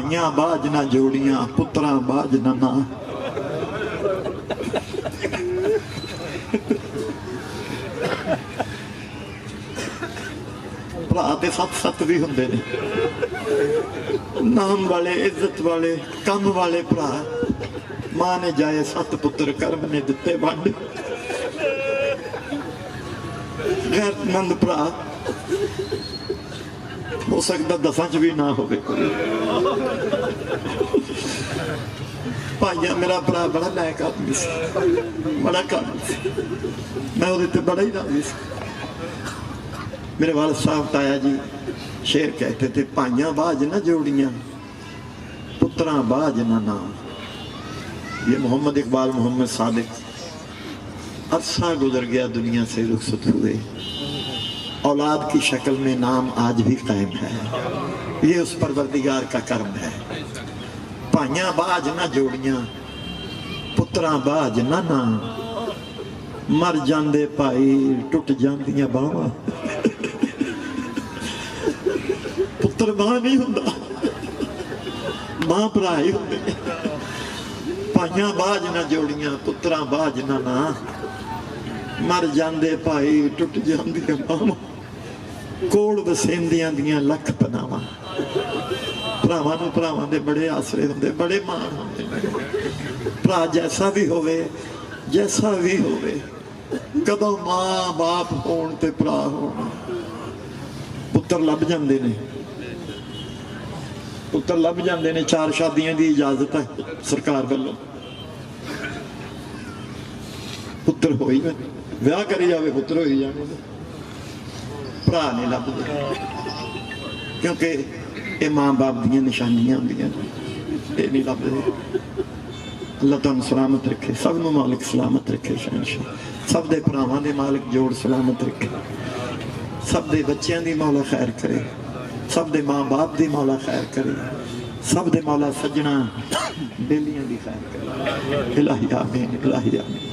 भाइयां बाज ना जोड़ियां पुत्रां बाज ना ना। भरा ते सत सत भी हुंदे ने, नाम वाले इज्जत वाले कम वाले भरा। मां ने जाए सत पुत्र कर्म ने दिते वंड। गैरतमंद भरा हो सकता दसां च भी ना होवे कोई। भाइया मेरा भरा बड़ा लायक आदमी सी, बड़ा काबिल सी, मैं उहदे ते बड़ा ही राजी सी। मेरे वाल साहब ताया जी शेर कहते थे, भाइयां बाज ना जोड़ियां पुत्रां बाज ना नाम। ये मोहम्मद इकबाल मोहम्मद सादिक अरसा गुजर गया दुनिया से रुखसत हुए, औलाद की शक्ल में नाम आज भी कायम है। ये उस परवरदिगार का कर्म है। भाइयां बाज ना जोड़ियां पुत्रां बाज ना नाम। मर जांदे भाई टुट जांदियां बावां। पुत्र मां नहीं हुंदा, मां भरा ही हुंदे। भाइयां बाज ना जोड़ियां पुत्रां बाज ना ना। मर जांदे भाई टुट जांदियां बावां। कोल वसेंदियां दियां लख पनावां। भरावां नूं भरावां दे बड़े आसरे हुंदे, बड़े मान हुंदे। भरा जैसा भी होवे, जैसा भी होवे, कदों मां बाप होण ते भरा होण, पुत्र लभ जांदे ने। पुत्र लभ जांदे ने। 4 शादियां दी इजाजत है सरकार वालों। पुत्र हो ही विआह करी जावे, पुत्र हो ही जाने, भरा नहीं लभदे। क्योंकि ये मां बाप दियां निशानियां होंदियां, ये नहीं लभदे। अल्लाह तुहानूं सलामत रखे, सब नूं मालिक सलामत रखे। शहनशाह सब दे भरावां दे मालिक जोड़ सलामत रखे। सब दे बच्चों दी मौला खैर करे, सब दे माँ बाप दी मौला खैर करे, सब दे मौला सजना बेलियां दी खैर करे। इलाही आमीन, इलाही आमीन।